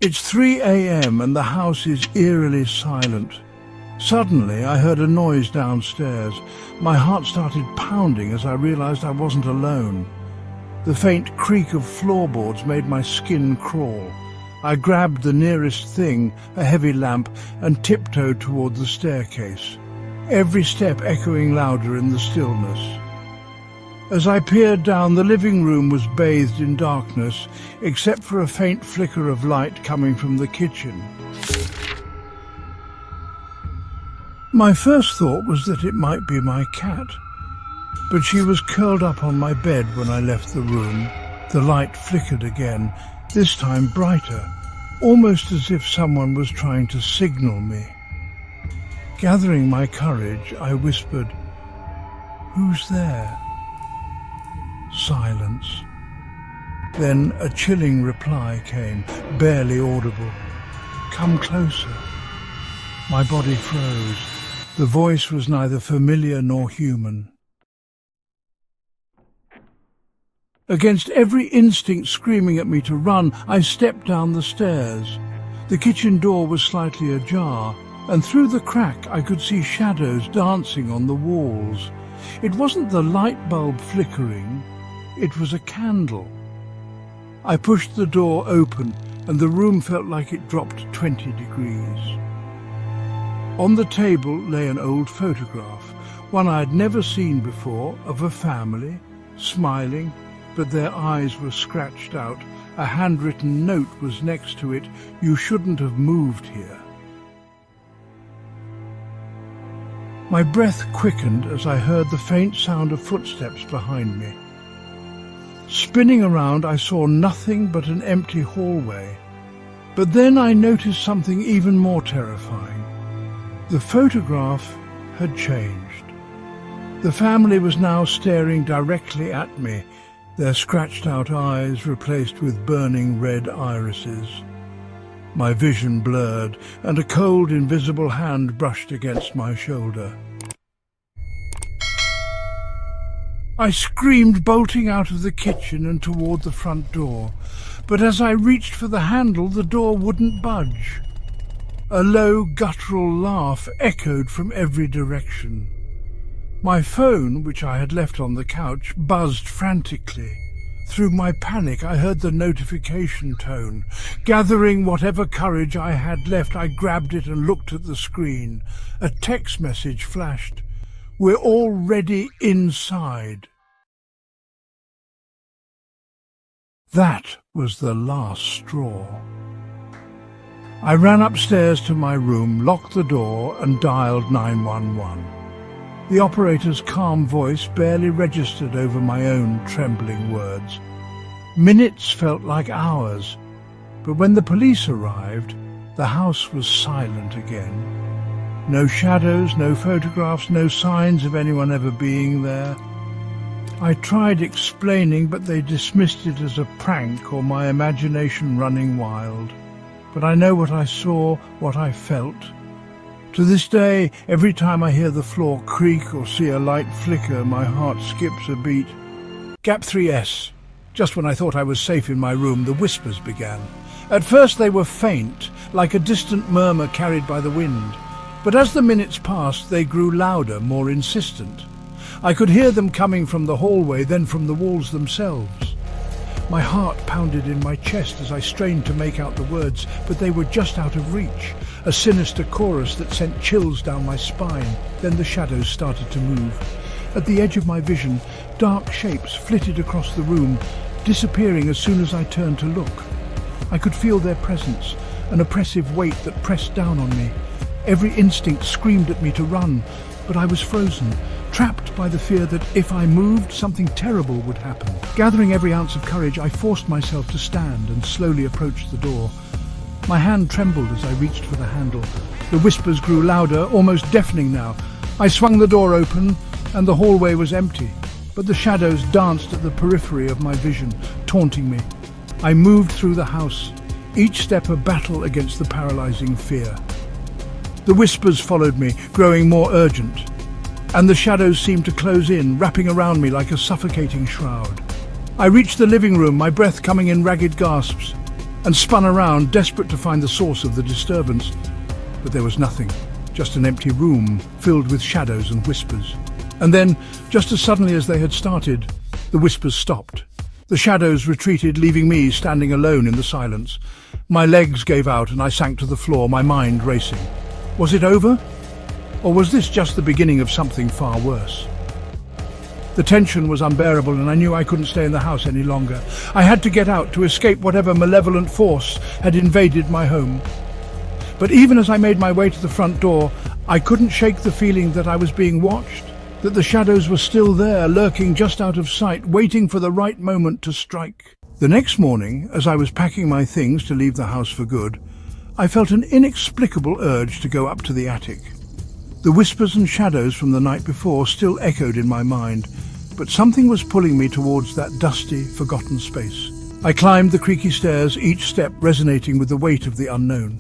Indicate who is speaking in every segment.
Speaker 1: It's 3 a.m. and the house is eerily silent. Suddenly, I heard a noise downstairs. My heart started pounding as I realized I wasn't alone. The faint creak of floorboards made my skin crawl. I grabbed the nearest thing, a heavy lamp, and tiptoed toward the staircase, every step echoing louder in the stillness. As I peered down, the living room was bathed in darkness, except for a faint flicker of light coming from the kitchen. My first thought was that it might be my cat, but she was curled up on my bed when I left the room. The light flickered again, this time brighter, almost as if someone was trying to signal me. Gathering my courage, I whispered, "Who's there?" Silence. Then a chilling reply came, barely audible. "Come closer." My body froze. The voice was neither familiar nor human. Against every instinct screaming at me to run, I stepped down the stairs. The kitchen door was slightly ajar, and through the crack I could see shadows dancing on the walls. It wasn't the light bulb flickering, it was a candle. I pushed the door open, and the room felt like it dropped 20 degrees. On the table lay an old photograph, one I had never seen before, of a family, smiling, but their eyes were scratched out. A handwritten note was next to it, "You shouldn't have moved here." My breath quickened as I heard the faint sound of footsteps behind me. Spinning around, I saw nothing but an empty hallway. But then I noticed something even more terrifying. The photograph had changed. The family was now staring directly at me, their scratched-out eyes replaced with burning red irises. My vision blurred, and a cold, invisible hand brushed against my shoulder. I screamed, bolting out of the kitchen and toward the front door. But as I reached for the handle, the door wouldn't budge. A low, guttural laugh echoed from every direction. My phone, which I had left on the couch, buzzed frantically. Through my panic, I heard the notification tone. Gathering whatever courage I had left, I grabbed it and looked at the screen. A text message flashed. "We're already inside." That was the last straw. I ran upstairs to my room, locked the door, and dialed 911. The operator's calm voice barely registered over my own trembling words. Minutes felt like hours, but when the police arrived, the house was silent again. No shadows, no photographs, no signs of anyone ever being there. I tried explaining, but they dismissed it as a prank or my imagination running wild. But I know what I saw, what I felt. To this day, every time I hear the floor creak or see a light flicker, my heart skips a beat. Gap 3S. Just when I thought I was safe in my room, the whispers began. At first they were faint, like a distant murmur carried by the wind. But as the minutes passed, they grew louder, more insistent. I could hear them coming from the hallway, then from the walls themselves. My heart pounded in my chest as I strained to make out the words, but they were just out of reach, a sinister chorus that sent chills down my spine. Then the shadows started to move. At the edge of my vision, dark shapes flitted across the room, disappearing as soon as I turned to look. I could feel their presence, an oppressive weight that pressed down on me. Every instinct screamed at me to run, but I was frozen, trapped by the fear that if I moved, something terrible would happen. Gathering every ounce of courage, I forced myself to stand and slowly approached the door. My hand trembled as I reached for the handle. The whispers grew louder, almost deafening now. I swung the door open, and the hallway was empty, but the shadows danced at the periphery of my vision, taunting me. I moved through the house, each step a battle against the paralyzing fear. The whispers followed me, growing more urgent, and the shadows seemed to close in, wrapping around me like a suffocating shroud. I reached the living room, my breath coming in ragged gasps. and spun around, desperate to find the source of the disturbance. But there was nothing, just an empty room filled with shadows and whispers. And then, just as suddenly as they had started, the whispers stopped. The shadows retreated, leaving me standing alone in the silence. My legs gave out and I sank to the floor, my mind racing. Was it over? Or was this just the beginning of something far worse? The tension was unbearable and I knew I couldn't stay in the house any longer. I had to get out to escape whatever malevolent force had invaded my home. But even as I made my way to the front door, I couldn't shake the feeling that I was being watched, that the shadows were still there, lurking just out of sight, waiting for the right moment to strike. The next morning, as I was packing my things to leave the house for good, I felt an inexplicable urge to go up to the attic. The whispers and shadows from the night before still echoed in my mind, but something was pulling me towards that dusty, forgotten space. I climbed the creaky stairs, each step resonating with the weight of the unknown.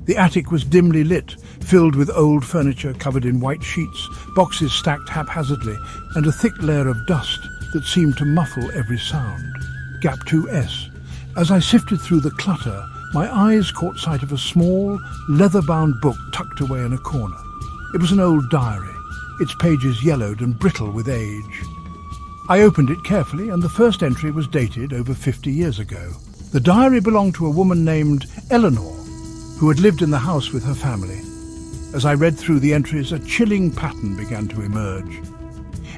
Speaker 1: The attic was dimly lit, filled with old furniture covered in white sheets, boxes stacked haphazardly, and a thick layer of dust that seemed to muffle every sound. Gap 2S. As I sifted through the clutter, my eyes caught sight of a small, leather-bound book tucked away in a corner. It was an old diary, its pages yellowed and brittle with age. I opened it carefully, and the first entry was dated over 50 years ago. The diary belonged to a woman named Eleanor, who had lived in the house with her family. As I read through the entries, a chilling pattern began to emerge.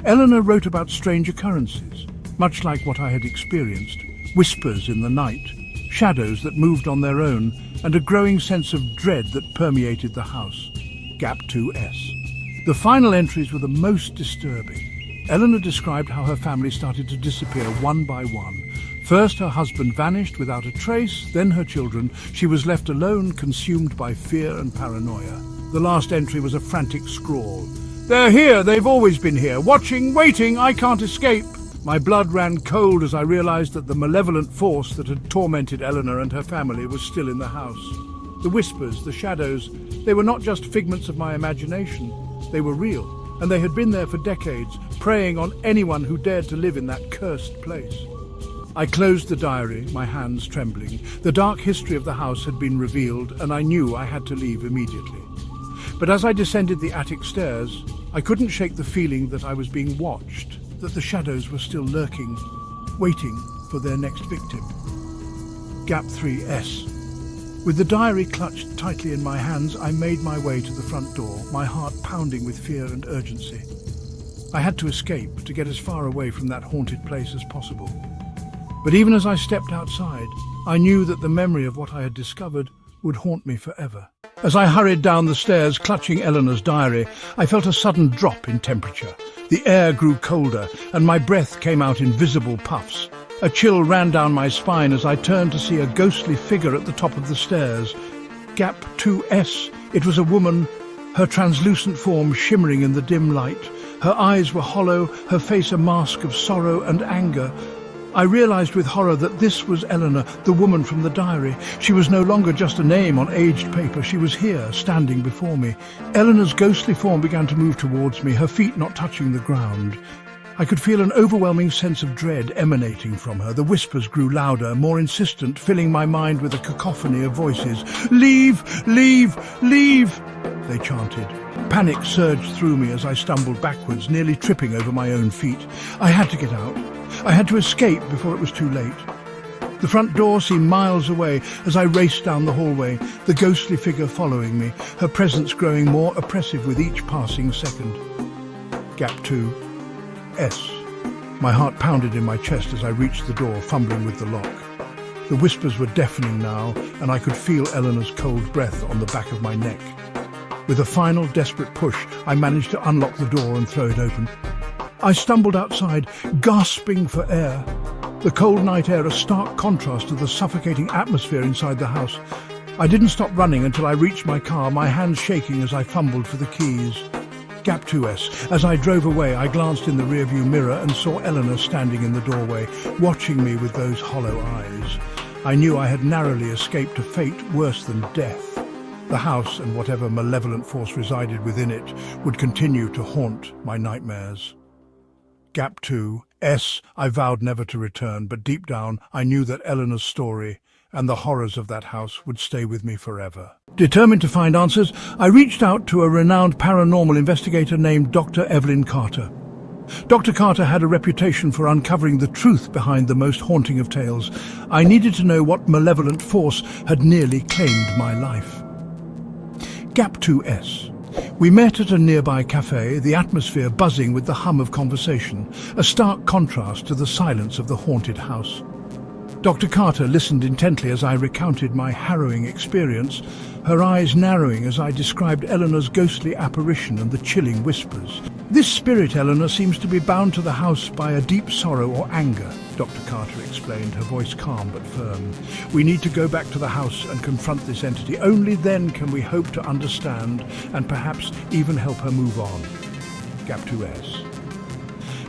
Speaker 1: Eleanor wrote about strange occurrences, much like what I had experienced: whispers in the night, shadows that moved on their own, and a growing sense of dread that permeated the house. Gap 2S. The final entries were the most disturbing. Eleanor described how her family started to disappear one by one. First, her husband vanished without a trace, then her children. She was left alone, consumed by fear and paranoia. The last entry was a frantic scrawl. "They're here, they've always been here, watching, waiting, I can't escape." My blood ran cold as I realized that the malevolent force that had tormented Eleanor and her family was still in the house. The whispers, the shadows, they were not just figments of my imagination. They were real, and they had been there for decades, preying on anyone who dared to live in that cursed place. I closed the diary, my hands trembling. The dark history of the house had been revealed, and I knew I had to leave immediately. But as I descended the attic stairs, I couldn't shake the feeling that I was being watched, that the shadows were still lurking, waiting for their next victim. Gap 3S. With the diary clutched tightly in my hands, I made my way to the front door, my heart pounding with fear and urgency. I had to escape, to get as far away from that haunted place as possible. But even as I stepped outside, I knew that the memory of what I had discovered would haunt me forever. As I hurried down the stairs, clutching Eleanor's diary, I felt a sudden drop in temperature. The air grew colder, and my breath came out in visible puffs. A chill ran down my spine as I turned to see a ghostly figure at the top of the stairs. Gap 2S. It was a woman, her translucent form shimmering in the dim light. Her eyes were hollow, her face a mask of sorrow and anger. I realized with horror that this was Eleanor, the woman from the diary. She was no longer just a name on aged paper. She was here, standing before me. Eleanor's ghostly form began to move towards me, her feet not touching the ground. I could feel an overwhelming sense of dread emanating from her. The whispers grew louder, more insistent, filling my mind with a cacophony of voices. "Leave! Leave! Leave!" they chanted. Panic surged through me as I stumbled backwards, nearly tripping over my own feet. I had to get out. I had to escape before it was too late. The front door seemed miles away as I raced down the hallway, the ghostly figure following me, her presence growing more oppressive with each passing second. Gap 2S. My heart pounded in my chest as I reached the door, fumbling with the lock. The whispers were deafening now, and I could feel Eleanor's cold breath on the back of my neck. With a final desperate push, I managed to unlock the door and throw it open. I stumbled outside, gasping for air. The cold night air, a stark contrast to the suffocating atmosphere inside the house. I didn't stop running until I reached my car, my hands shaking as I fumbled for the keys. Gap 2S. As I drove away, I glanced in the rearview mirror and saw Eleanor standing in the doorway, watching me with those hollow eyes. I knew I had narrowly escaped a fate worse than death. The house and whatever malevolent force resided within it would continue to haunt my nightmares. Gap 2S. I vowed never to return, but deep down I knew that Eleanor's story, and the horrors of that house would stay with me forever. Determined to find answers, I reached out to a renowned paranormal investigator named Dr. Evelyn Carter. Dr. Carter had a reputation for uncovering the truth behind the most haunting of tales. I needed to know what malevolent force had nearly claimed my life. Gap 2S. We met at a nearby cafe, the atmosphere buzzing with the hum of conversation, a stark contrast to the silence of the haunted house. Dr. Carter listened intently as I recounted my harrowing experience, her eyes narrowing as I described Eleanor's ghostly apparition and the chilling whispers. "This spirit, Eleanor, seems to be bound to the house by a deep sorrow or anger," Dr. Carter explained, her voice calm but firm. "We need to go back to the house and confront this entity. Only then can we hope to understand and perhaps even help her move on." Gap 2S.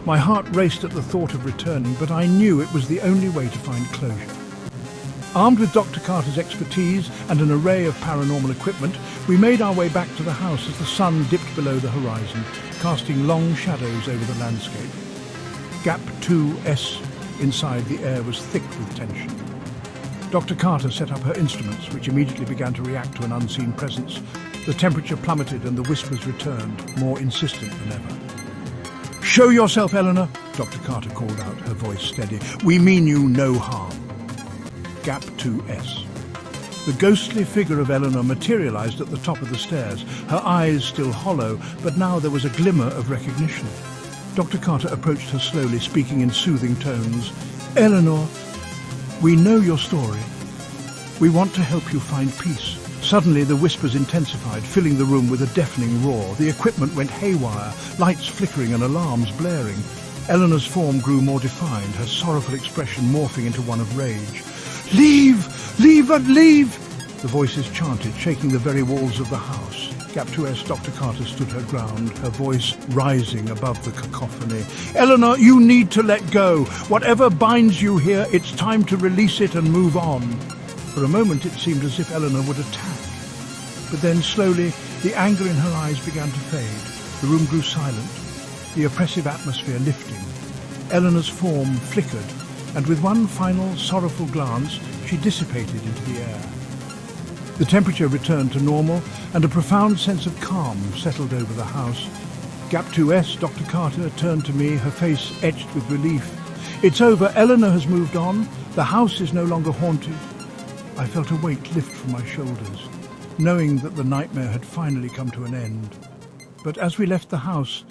Speaker 1: My heart raced at the thought of returning, but I knew it was the only way to find closure. Armed with Dr. Carter's expertise and an array of paranormal equipment, we made our way back to the house as the sun dipped below the horizon, casting long shadows over the landscape. Gap 2S. Inside, the air was thick with tension. Dr. Carter set up her instruments, which immediately began to react to an unseen presence. The temperature plummeted and the whispers returned, more insistent than ever. "Show yourself, Eleanor," Dr. Carter called out, her voice steady. "We mean you no harm." Gap 2S. The ghostly figure of Eleanor materialized at the top of the stairs, her eyes still hollow, but now there was a glimmer of recognition. Dr. Carter approached her slowly, speaking in soothing tones. "Eleanor, we know your story. We want to help you find peace." Suddenly the whispers intensified, filling the room with a deafening roar. The equipment went haywire, lights flickering and alarms blaring. Eleanor's form grew more defined, her sorrowful expression morphing into one of rage. "Leave! Leave! Leave!" the voices chanted, shaking the very walls of the house. Gap 2S. Dr. Carter stood her ground, her voice rising above the cacophony. "Eleanor, you need to let go. Whatever binds you here, it's time to release it and move on." For a moment it seemed as if Eleanor would attack. But then slowly the anger in her eyes began to fade. The room grew silent, the oppressive atmosphere lifting. Eleanor's form flickered, and with one final sorrowful glance she dissipated into the air. The temperature returned to normal, and a profound sense of calm settled over the house. Gap 2S. Dr. Carter turned to me, her face etched with relief. "It's over. Eleanor has moved on. The house is no longer haunted." I felt a weight lift from my shoulders, knowing that the nightmare had finally come to an end. But as we left the house,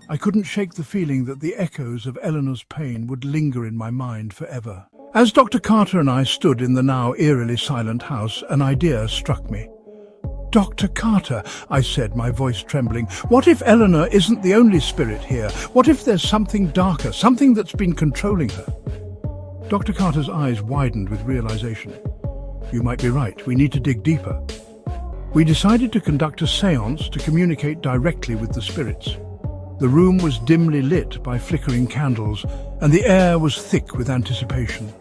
Speaker 1: I couldn't shake the feeling that the echoes of Eleanor's pain would linger in my mind forever. As Dr. Carter and I stood in the now eerily silent house, an idea struck me. "Dr. Carter," I said, my voice trembling, "what if Eleanor isn't the only spirit here? What if there's something darker, something that's been controlling her?" Dr. Carter's eyes widened with realization. "You might be right. We need to dig deeper." We decided to conduct a séance to communicate directly with the spirits. The room was dimly lit by flickering candles, and the air was thick with anticipation.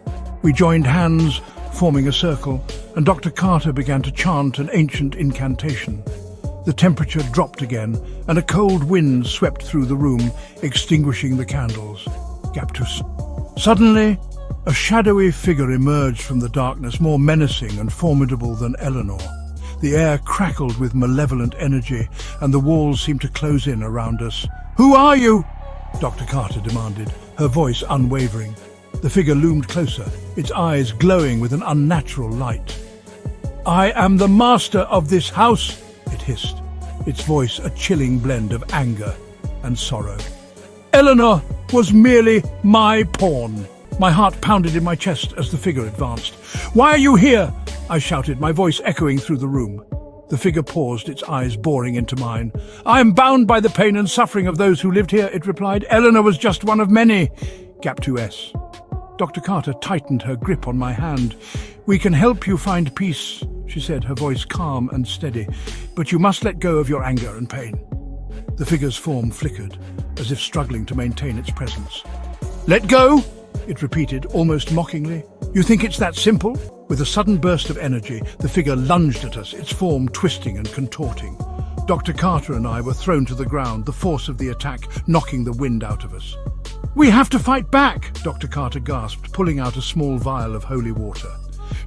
Speaker 1: We joined hands, forming a circle, and Dr. Carter began to chant an ancient incantation. The temperature dropped again, and a cold wind swept through the room, extinguishing the candles. Gaptus. Suddenly, a shadowy figure emerged from the darkness, more menacing and formidable than Eleanor. The air crackled with malevolent energy, and the walls seemed to close in around us. "Who are you?" Dr. Carter demanded, her voice unwavering. The figure loomed closer, its eyes glowing with an unnatural light. "I am the master of this house," it hissed, its voice a chilling blend of anger and sorrow. "Eleanor was merely my pawn." My heart pounded in my chest as the figure advanced. "Why are you here?" I shouted, my voice echoing through the room. The figure paused, its eyes boring into mine. "I am bound by the pain and suffering of those who lived here," it replied. "Eleanor was just one of many." Gap 2S. Dr. Carter tightened her grip on my hand. "We can help you find peace," she said, her voice calm and steady. "But you must let go of your anger and pain." The figure's form flickered, as if struggling to maintain its presence. "Let go?" it repeated, almost mockingly. "You think it's that simple?" With a sudden burst of energy, the figure lunged at us, its form twisting and contorting. Dr. Carter and I were thrown to the ground, the force of the attack knocking the wind out of us. "We have to fight back," Dr. Carter gasped, pulling out a small vial of holy water.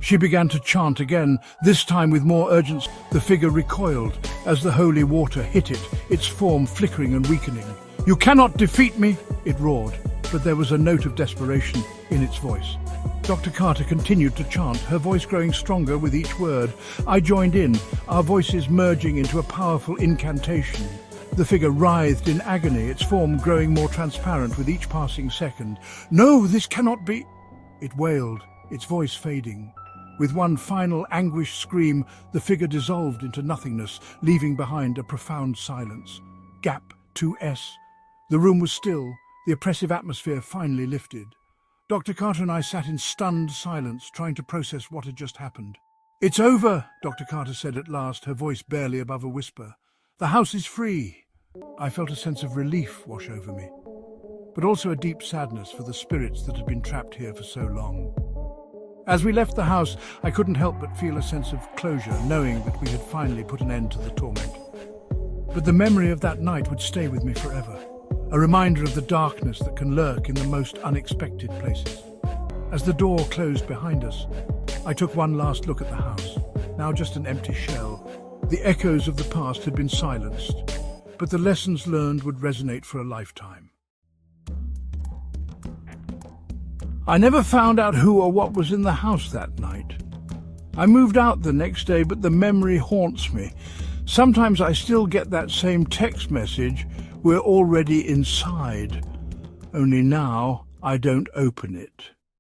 Speaker 1: She began to chant again, this time with more urgency. The figure recoiled as the holy water hit it, its form flickering and weakening. "You cannot defeat me," it roared, but there was a note of desperation in its voice. Dr. Carter continued to chant, her voice growing stronger with each word. I joined in, our voices merging into a powerful incantation. The figure writhed in agony, its form growing more transparent with each passing second. "No, this cannot be," it wailed, its voice fading. With one final anguished scream, the figure dissolved into nothingness, leaving behind a profound silence. Gap 2S. The room was still, the oppressive atmosphere finally lifted. Dr. Carter and I sat in stunned silence, trying to process what had just happened. "It's over," Dr. Carter said at last, her voice barely above a whisper. "The house is free." I felt a sense of relief wash over me, but also a deep sadness for the spirits that had been trapped here for so long. As we left the house, I couldn't help but feel a sense of closure, knowing that we had finally put an end to the torment. But the memory of that night would stay with me forever, a reminder of the darkness that can lurk in the most unexpected places. As the door closed behind us, I took one last look at the house, now just an empty shell. The echoes of the past had been silenced, but the lessons learned would resonate for a lifetime. I never found out who or what was in the house that night. I moved out the next day, but the memory haunts me. Sometimes I still get that same text message, "We're already inside," only now I don't open it.